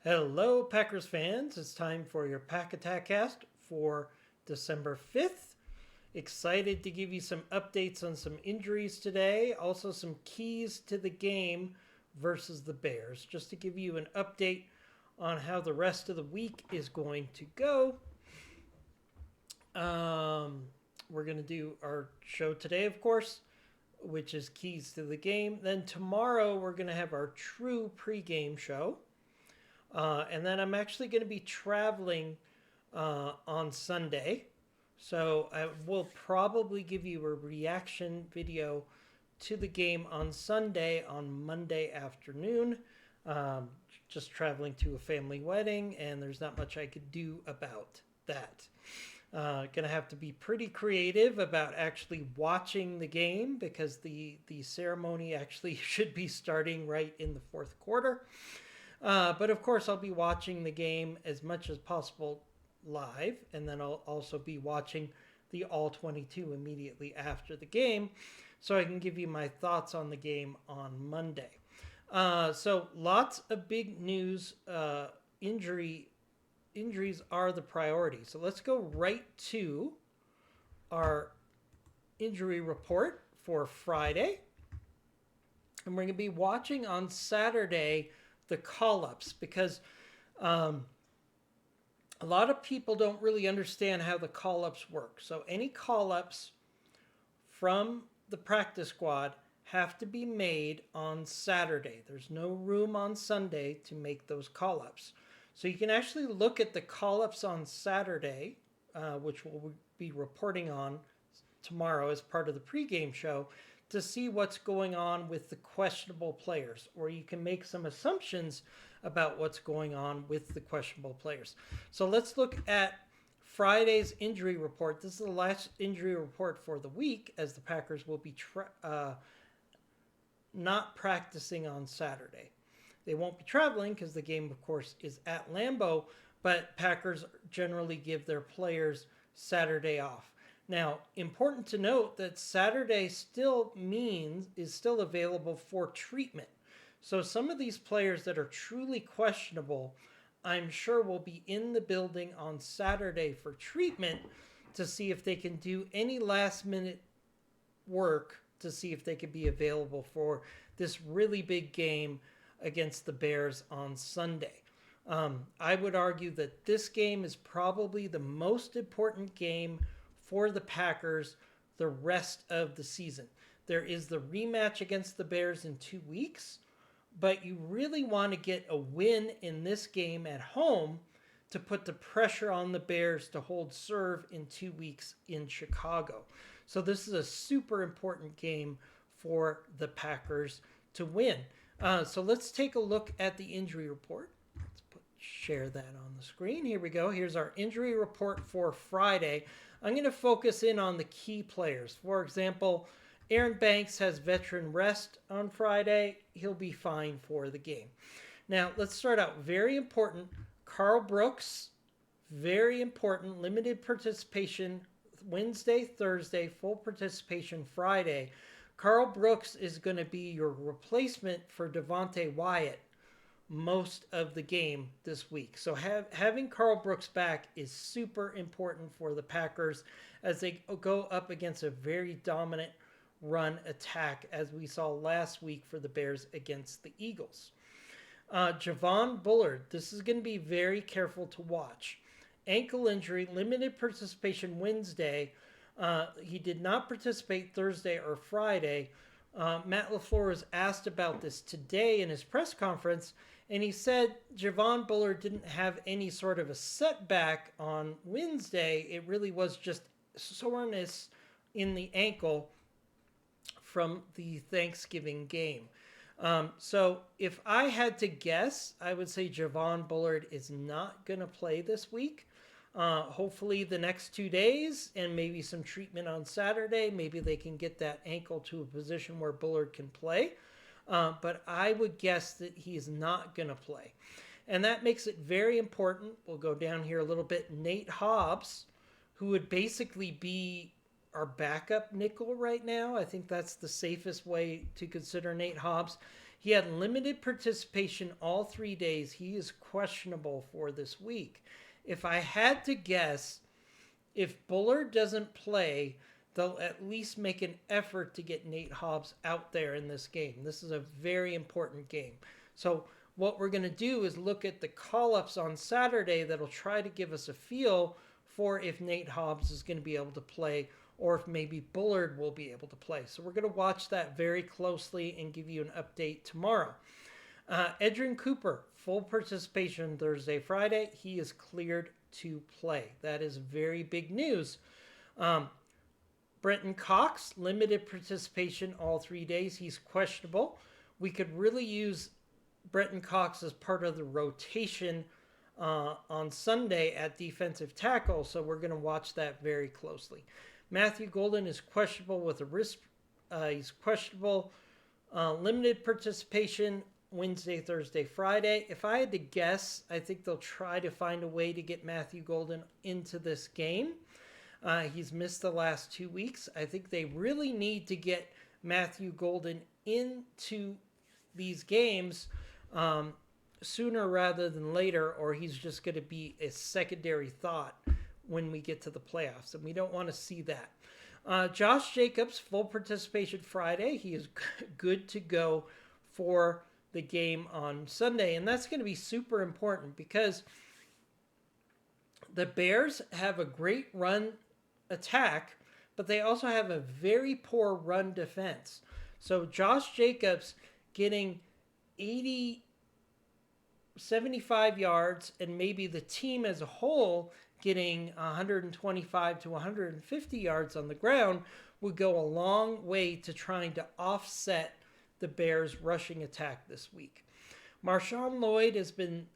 Hello, Packers fans. It's time for your Pack Attack cast for December 5th. Excited to give you some updates on some injuries today, also some keys to the game versus the Bears, just to give you an update on how the rest of the week is going to go. We're going to do our show today, of course, which is keys to the game. Then tomorrow, we're going to have our true pregame show. And then I'm actually going to be traveling on Sunday. So I will probably give you a reaction video to the game on Sunday on Monday afternoon. Just traveling to a family wedding, and there's not much I could do about that. Going to have to be pretty creative about actually watching the game because the ceremony actually should be starting right in the fourth quarter. But of course, I'll be watching the game as much as possible live, and then I'll also be watching the All 22 immediately after the game, so I can give you my thoughts on the game on Monday. So lots of big news. Injuries are the priority. So let's go right to our injury report for Friday, and we're going to be watching on Saturday the call-ups because a lot of people don't really understand how the call-ups work. So any call-ups from the practice squad have to be made on Saturday. There's no room on Sunday to make those call-ups. So you can actually look at the call-ups on Saturday, which we'll be reporting on tomorrow as part of the pregame show, to see what's going on with the questionable players, or you can make some assumptions about what's going on with the questionable players. So let's look at Friday's injury report. This is the last injury report for the week, as the Packers will be not practicing on Saturday. They won't be traveling because the game, of course, is at Lambeau, but Packers generally give their players Saturday off. Now, important to note that Saturday is still available for treatment. So some of these players that are truly questionable, I'm sure will be in the building on Saturday for treatment to see if they can do any last minute work to see if they could be available for this really big game against the Bears on Sunday. I would argue that this game is probably the most important game for the Packers the rest of the season. There is the rematch against the Bears in 2 weeks, but you really want to get a win in this game at home to put the pressure on the Bears to hold serve in 2 weeks in Chicago. So this is a super important game for the Packers to win. So let's take a look at the injury report. Share that on the screen. Here we go. Here's our injury report for Friday. I'm going to focus in on the key players. For example, Aaron Banks has veteran rest on Friday. He'll be fine for the game. Now, let's start out. Very important. Carl Brooks, very important. Limited participation Wednesday, Thursday, full participation Friday. Carl Brooks is going to be your replacement for Devontae Wyatt most of the game this week. So having Carl Brooks back is super important for the Packers as they go up against a very dominant run attack, as we saw last week for the Bears against the Eagles. Javon Bullard, this is going to be very careful to watch. Ankle injury, limited participation Wednesday. He did not participate Thursday or Friday. Matt LaFleur was asked about this today in his press conference, and he said Javon Bullard didn't have any sort of a setback on Wednesday. It really was just soreness in the ankle from the Thanksgiving game. So if I had to guess, I would say Javon Bullard is not going to play this week. Hopefully the next 2 days and maybe some treatment on Saturday. Maybe they can get that ankle to a position where Bullard can play. But I would guess that he is not going to play. And that makes it very important. We'll go down here a little bit. Nate Hobbs, who would basically be our backup nickel right now. I think that's the safest way to consider Nate Hobbs. He had limited participation all 3 days. He is questionable for this week. If I had to guess, if Bullard doesn't play, they'll at least make an effort to get Nate Hobbs out there in this game. This is a very important game. So what we're going to do is look at the call-ups on Saturday that'll try to give us a feel for if Nate Hobbs is going to be able to play or if maybe Bullard will be able to play. So we're going to watch that very closely and give you an update tomorrow. Edrin Cooper, full participation Thursday, Friday. He is cleared to play. That is very big news. Brenton Cox, limited participation all 3 days. He's questionable. We could really use Brenton Cox as part of the rotation on Sunday at defensive tackle, so we're going to watch that very closely. Matthew Golden is questionable with a wrist. He's questionable. Limited participation Wednesday, Thursday, Friday. If I had to guess, I think they'll try to find a way to get Matthew Golden into this game. He's missed the last 2 weeks. I think they really need to get Matthew Golden into these games sooner rather than later, or he's just going to be a secondary thought when we get to the playoffs, and we don't want to see that. Josh Jacobs, full participation Friday. He is good to go for the game on Sunday, and that's going to be super important because the Bears have a great run attack, but they also have a very poor run defense. So Josh Jacobs getting 75 yards, and maybe the team as a whole getting 125 to 150 yards on the ground would go a long way to trying to offset the Bears' rushing attack this week. Marshawn Lloyd has been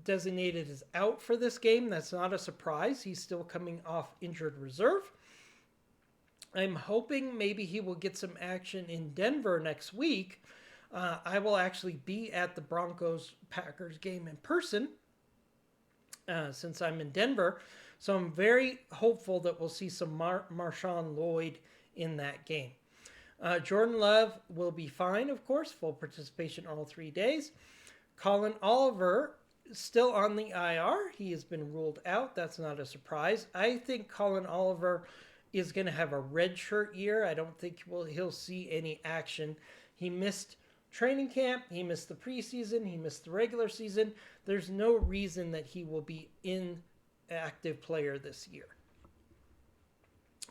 designated as out for this game. That's not a surprise. He's still coming off injured reserve. I'm hoping maybe he will get some action in Denver next week. I will actually be at the Broncos-Packers game in person since I'm in Denver. So I'm very hopeful that we'll see some Marshawn Lloyd in that game. Jordan Love will be fine, of course, full participation all 3 days. Colin Oliver still on the IR. He has been ruled out. That's not a surprise. I think Colin Oliver is going to have a redshirt year. I don't think he'll see any action. He missed training camp. He missed the preseason. He missed the regular season. There's no reason that he will be an active player this year.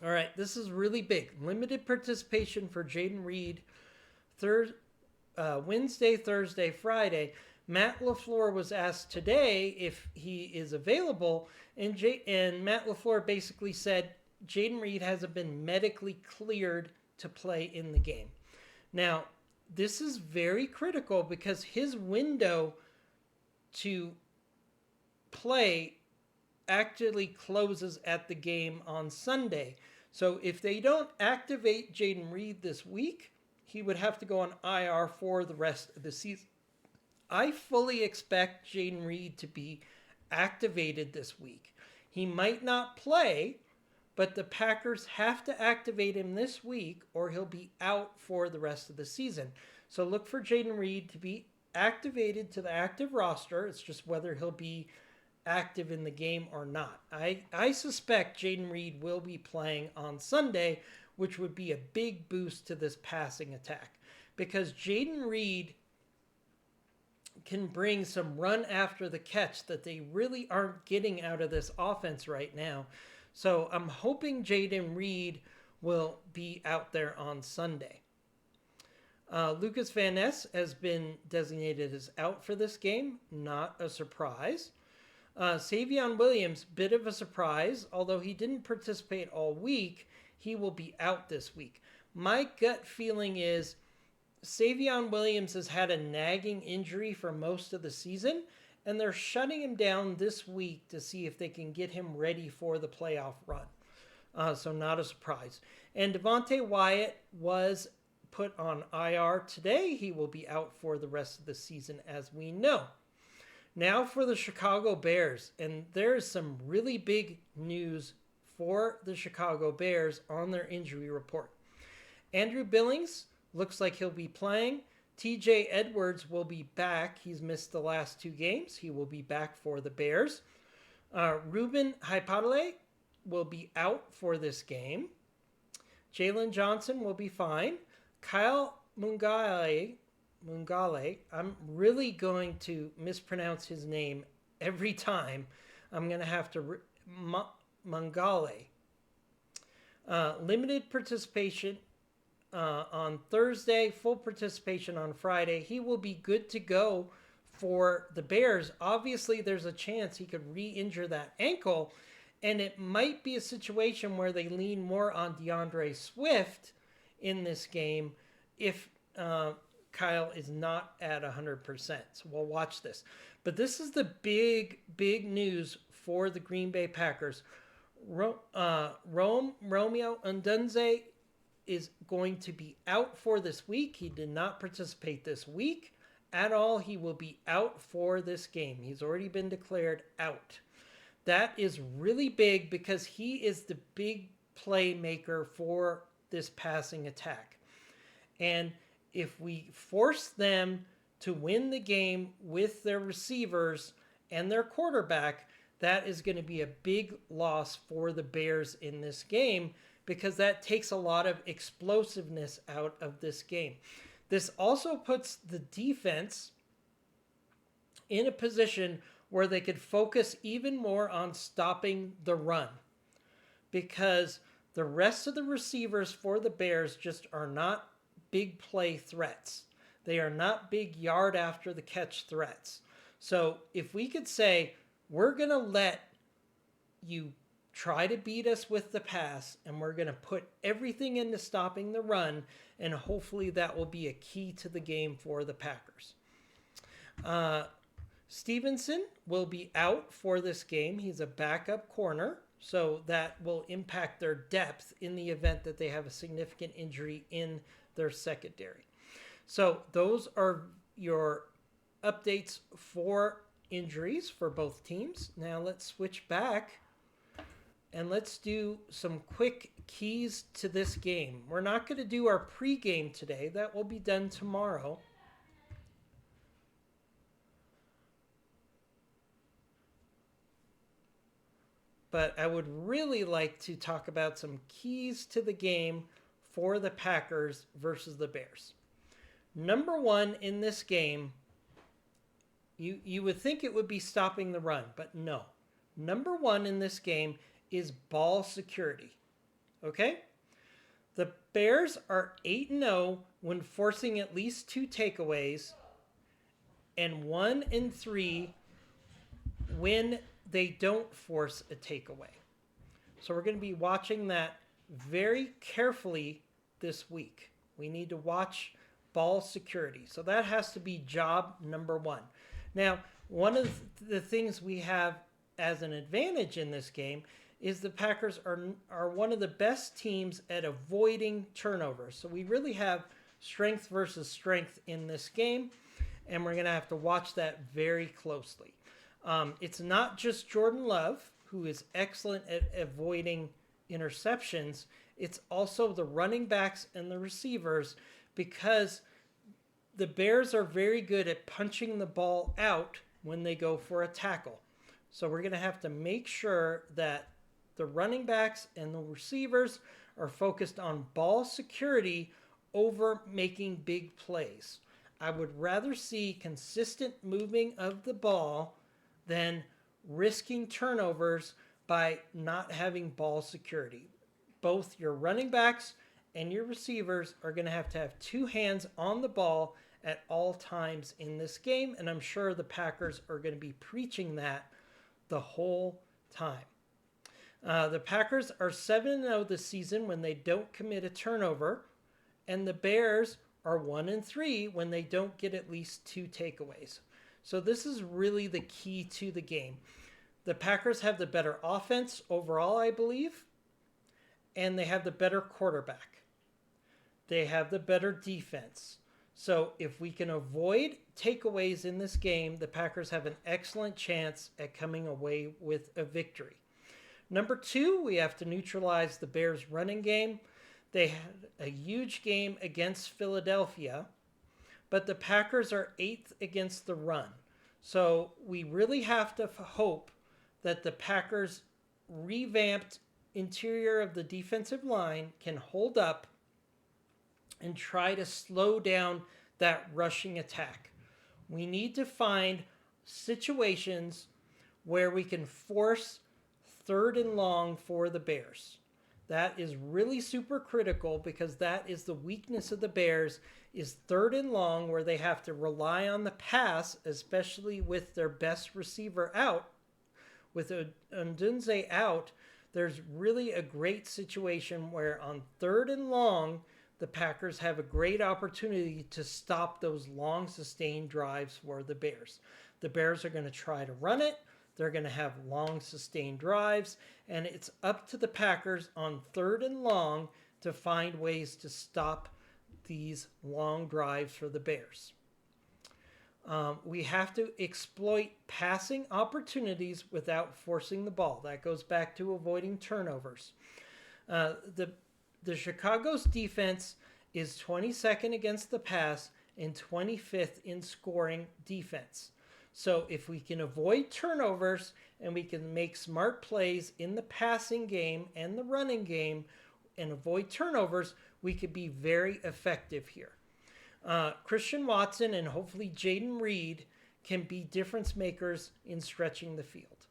All right, this is really big. Limited participation for Jaden Reed Wednesday, Thursday, Friday. Matt LaFleur was asked today if he is available, and Matt LaFleur basically said Jaden Reed hasn't been medically cleared to play in the game. Now, this is very critical because his window to play actually closes at the game on Sunday. So if they don't activate Jaden Reed this week, he would have to go on IR for the rest of the season. I fully expect Jaden Reed to be activated this week. He might not play, but the Packers have to activate him this week or he'll be out for the rest of the season. So look for Jaden Reed to be activated to the active roster. It's just whether he'll be active in the game or not. I suspect Jaden Reed will be playing on Sunday, which would be a big boost to this passing attack because Jaden Reed can bring some run after the catch that they really aren't getting out of this offense right now. So I'm hoping Jaden Reed will be out there on Sunday. Lucas Van Ness has been designated as out for this game. Not a surprise. Savion Williams, bit of a surprise. Although he didn't participate all week, he will be out this week. My gut feeling is Savion Williams has had a nagging injury for most of the season, and they're shutting him down this week to see if they can get him ready for the playoff run. So not a surprise. And Devontae Wyatt was put on IR today. He will be out for the rest of the season, as we know. Now for the Chicago Bears, and there is some really big news for the Chicago Bears on their injury report. Andrew Billings looks like he'll be playing. TJ Edwards will be back. He's missed the last 2 games. He will be back for the Bears. Ruben Hypotele will be out for this game. Jalen Johnson will be fine. Kyle Mungale, I'm really going to mispronounce his name every time. I'm going to have to... Mungale. Limited participation on Thursday, full participation on Friday. He will be good to go for the Bears. Obviously, there's a chance he could re-injure that ankle, and it might be a situation where they lean more on DeAndre Swift in this game if Kyle is not at 100%. So we'll watch this. But this is the big news for the Green Bay Packers. Romeo Odunze is going to be out for this week. He did not participate this week at all. He will be out for this game. He's already been declared out. That is really big because he is the big playmaker for this passing attack. And if we force them to win the game with their receivers and their quarterback, that is going to be a big loss for the Bears in this game because that takes a lot of explosiveness out of this game. This also puts the defense in a position where they could focus even more on stopping the run because the rest of the receivers for the Bears just are not big play threats. They are not big yard after the catch threats. So if we could say, we're going to let you try to beat us with the pass, and we're going to put everything into stopping the run, and hopefully that will be a key to the game for the Packers. Stevenson will be out for this game. He's a backup corner, so that will impact their depth in the event that they have a significant injury in their secondary. So those are your updates for injuries for both teams. Now let's switch back and let's do some quick keys to this game. We're not going to do our pregame today. That will be done tomorrow. But I would really like to talk about some keys to the game for the Packers versus the Bears. Number one in this game, you would think it would be stopping the run, but no. Number one in this game is ball security. Okay? The Bears are 8-0 when forcing at least 2 takeaways and 1-3 when they don't force a takeaway. So we're going to be watching that very carefully this week. We need to watch ball security. So that has to be job number one. Now, one of the things we have as an advantage in this game is the Packers are one of the best teams at avoiding turnovers. So we really have strength versus strength in this game, and we're going to have to watch that very closely. It's not just Jordan Love, who is excellent at avoiding interceptions. It's also the running backs and the receivers, because the Bears are very good at punching the ball out when they go for a tackle. So we're going to have to make sure that the running backs and the receivers are focused on ball security over making big plays. I would rather see consistent moving of the ball than risking turnovers by not having ball security. Both your running backs and your receivers are going to have 2 hands on the ball at all times in this game, and I'm sure the Packers are going to be preaching that the whole time. The Packers are 7-0 this season when they don't commit a turnover, and the Bears are 1-3 when they don't get at least 2 takeaways. So this is really the key to the game. The Packers have the better offense overall, I believe, and they have the better quarterback. They have the better defense. So if we can avoid takeaways in this game, the Packers have an excellent chance at coming away with a victory. Number 2, we have to neutralize the Bears' running game. They had a huge game against Philadelphia, but the Packers are 8th against the run. So we really have to hope that the Packers' revamped interior of the defensive line can hold up and try to slow down that rushing attack. We need to find situations where we can force 3rd and long for the Bears. That is really super critical because that is the weakness of the Bears is 3rd and long where they have to rely on the pass, especially with their best receiver out. With Ndunze out, there's really a great situation where on 3rd and long, the Packers have a great opportunity to stop those long sustained drives for the Bears. The Bears are going to try to run it. They're going to have long sustained drives, and it's up to the Packers on 3rd and long to find ways to stop these long drives for the Bears. We have to exploit passing opportunities without forcing the ball. That goes back to avoiding turnovers. The Chicago's defense is 22nd against the pass and 25th in scoring defense. So if we can avoid turnovers and we can make smart plays in the passing game and the running game and avoid turnovers, we could be very effective here. Christian Watson and hopefully Jaden Reed can be difference makers in stretching the field.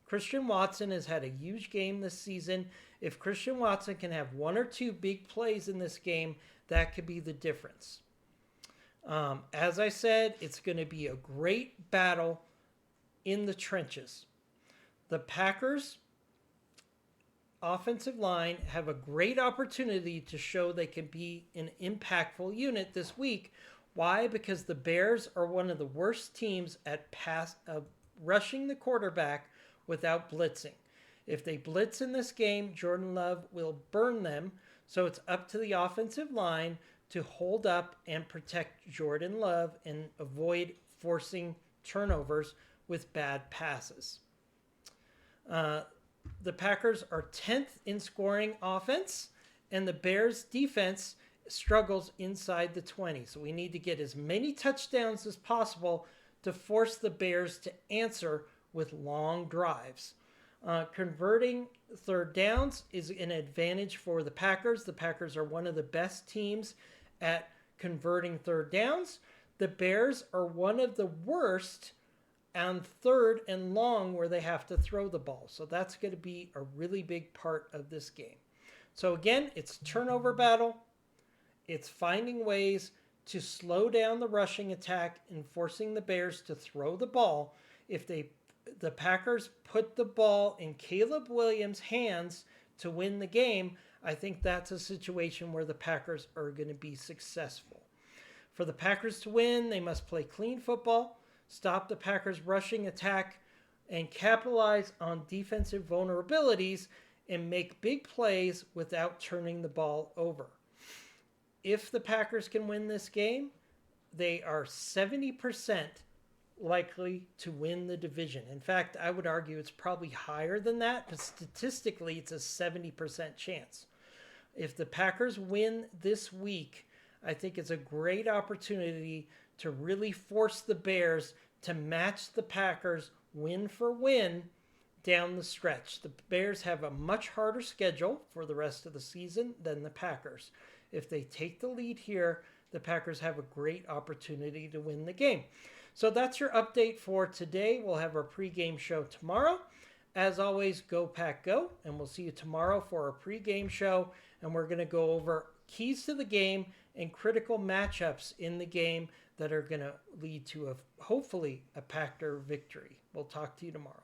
Christian Watson has had a huge game this season. If Christian Watson can have 1 or 2 big plays in this game, that could be the difference. As I said, it's going to be a great battle in the trenches. The Packers' offensive line have a great opportunity to show they can be an impactful unit this week. Why? Because the Bears are one of the worst teams at rushing the quarterback without blitzing. If they blitz in this game, Jordan Love will burn them. So it's up to the offensive line to hold up and protect Jordan Love and avoid forcing turnovers with bad passes. The Packers are 10th in scoring offense, and the Bears' defense struggles inside the 20. So we need to get as many touchdowns as possible to force the Bears to answer with long drives. Converting 3rd downs is an advantage for the Packers. The Packers are one of the best teams at converting 3rd downs. The Bears are one of the worst on 3rd and long where they have to throw the ball. So that's going to be a really big part of this game. So again, it's turnover battle. It's finding ways to slow down the rushing attack and forcing the Bears to throw the ball. If the Packers put the ball in Caleb Williams' hands to win the game, I think that's a situation where the Packers are going to be successful. For the Packers to win, they must play clean football, stop the Packers' rushing attack, and capitalize on defensive vulnerabilities and make big plays without turning the ball over. If the Packers can win this game, they are 70% likely to win the division. In fact, I would argue it's probably higher than that, but statistically it's a 70% chance. If the Packers win this week, I think it's a great opportunity to really force the Bears to match the Packers win for win down the stretch. The Bears have a much harder schedule for the rest of the season than the Packers. If they take the lead here, the Packers have a great opportunity to win the game. So that's your update for today. We'll have our pregame show tomorrow. As always, go Pack Go, and we'll see you tomorrow for our pregame show. And we're going to go over keys to the game and critical matchups in the game that are going to lead to hopefully a Packer victory. We'll talk to you tomorrow.